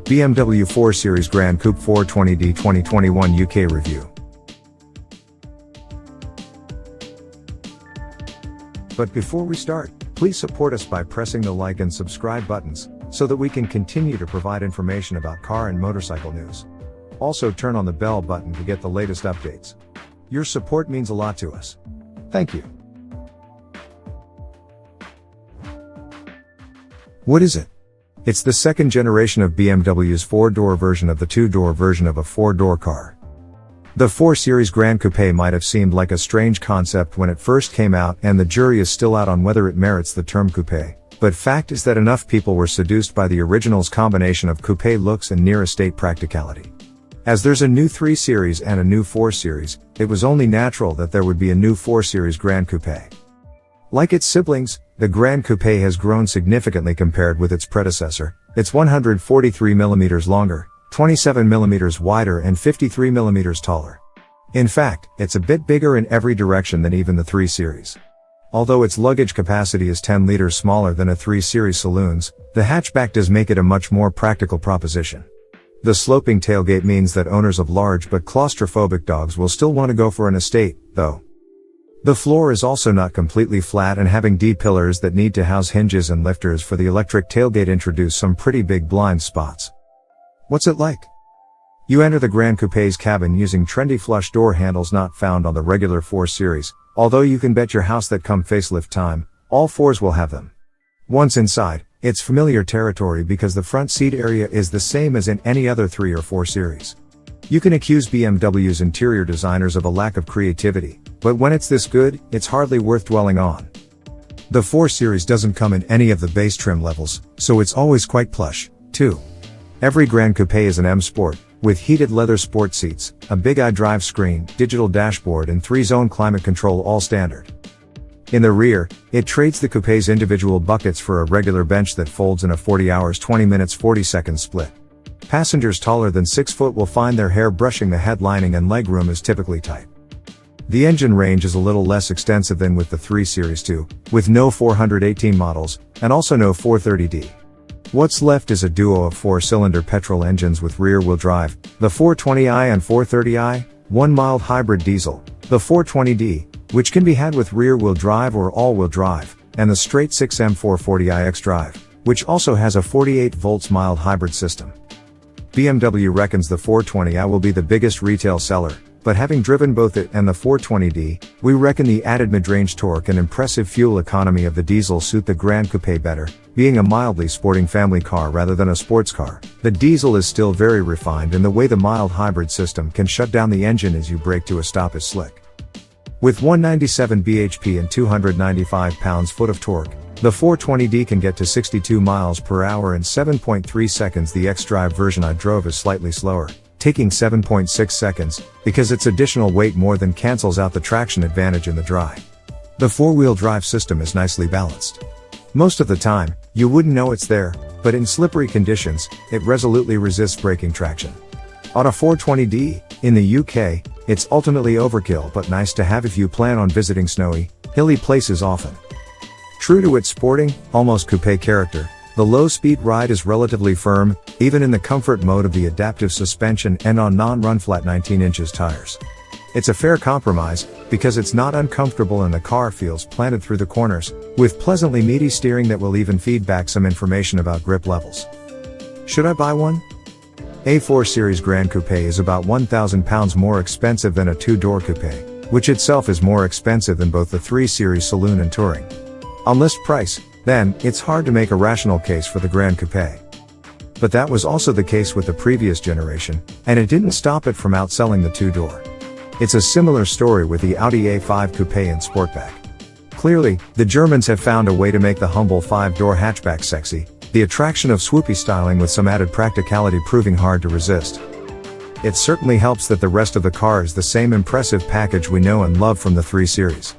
BMW 4 Series Gran Coupe 420D 2021 UK review. But before we start, please support us by pressing the like and subscribe buttons, so that we can continue to provide information about car and motorcycle news. Also turn on the bell button to get the latest updates. Your support means a lot to us. Thank you. What is it? It's the second generation of BMW's four-door version of the two-door version of a four-door car. The 4 Series Gran Coupé might have seemed like a strange concept when it first came out, and the jury is still out on whether it merits the term coupé, but fact is that enough people were seduced by the original's combination of coupé looks and near-estate practicality. As there's a new 3 Series and a new 4 Series, it was only natural that there would be a new 4 Series Gran Coupé. Like its siblings, the Gran Coupé has grown significantly compared with its predecessor. It's 143mm longer, 27mm wider and 53mm taller. In fact, it's a bit bigger in every direction than even the 3 Series. Although its luggage capacity is 10 liters smaller than a 3 Series saloon's, the hatchback does make it a much more practical proposition. The sloping tailgate means that owners of large but claustrophobic dogs will still want to go for an estate, though. The floor is also not completely flat, and having D pillars that need to house hinges and lifters for the electric tailgate introduce some pretty big blind spots. What's it like? You enter the Gran Coupé's cabin using trendy flush door handles not found on the regular 4 Series, although you can bet your house that come facelift time, all 4s will have them. Once inside, it's familiar territory because the front seat area is the same as in any other 3 or 4 Series. You can accuse BMW's interior designers of a lack of creativity, but when it's this good, it's hardly worth dwelling on. The 4 Series doesn't come in any of the base trim levels, so it's always quite plush, too. Every Gran Coupé is an M Sport, with heated leather sport seats, a big iDrive screen, digital dashboard and 3-zone climate control, all standard. In the rear, it trades the Coupé's individual buckets for a regular bench that folds in a 40 hours 20 minutes 40 seconds split. Passengers taller than 6 foot will find their hair brushing the head lining, and legroom is typically tight. The engine range is a little less extensive than with the 3 Series 2, with no 418 models, and also no 430D. What's left is a duo of 4-cylinder petrol engines with rear-wheel drive, the 420i and 430i, one mild hybrid diesel, the 420D, which can be had with rear-wheel drive or all-wheel drive, and the straight 6M 440i xDrive, which also has a 48 volts mild hybrid system. BMW reckons the 420i will be the biggest retail seller, but having driven both it and the 420D, we reckon the added mid-range torque and impressive fuel economy of the diesel suit the Gran Coupé better. Being a mildly sporting family car rather than a sports car, the diesel is still very refined, and the way the mild hybrid system can shut down the engine as you brake to a stop is slick. With 197 bhp and 295 pounds-foot of torque, the 420D can get to 62 miles per hour in 7.3 seconds. The xDrive version I drove is slightly slower, taking 7.6 seconds, because its additional weight more than cancels out the traction advantage in the dry. The four-wheel drive system is nicely balanced. Most of the time, you wouldn't know it's there, but in slippery conditions, it resolutely resists braking traction. On a 420D, in the UK, it's ultimately overkill, but nice to have if you plan on visiting snowy, hilly places often. True to its sporting, almost coupé character, the low-speed ride is relatively firm, even in the comfort mode of the adaptive suspension and on non-run flat 19 inches tires. It's a fair compromise, because it's not uncomfortable and the car feels planted through the corners, with pleasantly meaty steering that will even feed back some information about grip levels. Should I buy one? A 4 Series Gran Coupé is about £1,000 more expensive than a two-door coupé, which itself is more expensive than both the 3 Series Saloon and Touring. On list price, then, it's hard to make a rational case for the Gran Coupé. But that was also the case with the previous generation, and it didn't stop it from outselling the two-door. It's a similar story with the Audi A5 Coupé and Sportback. Clearly, the Germans have found a way to make the humble 5-door hatchback sexy, the attraction of swoopy styling with some added practicality proving hard to resist. It certainly helps that the rest of the car is the same impressive package we know and love from the 3 Series.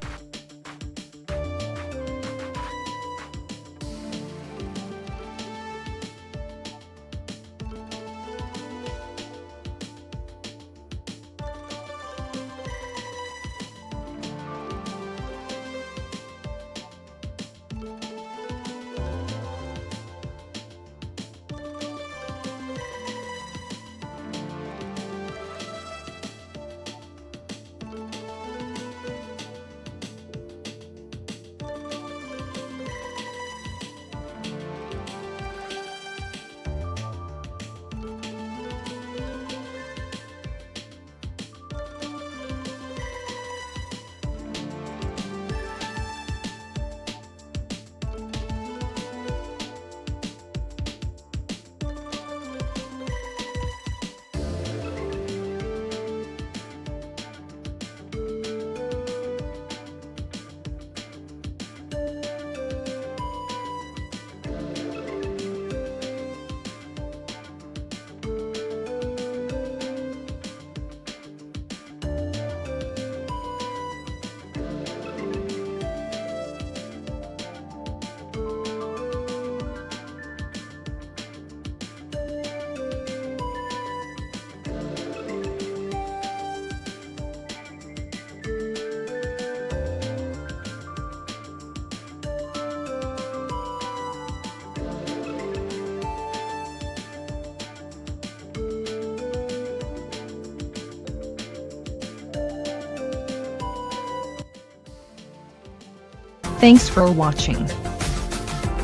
Thanks for watching.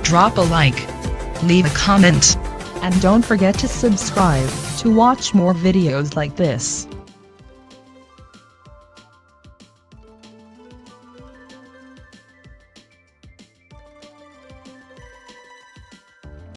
Drop a like. Leave a comment. And don't forget to subscribe to watch more videos like this.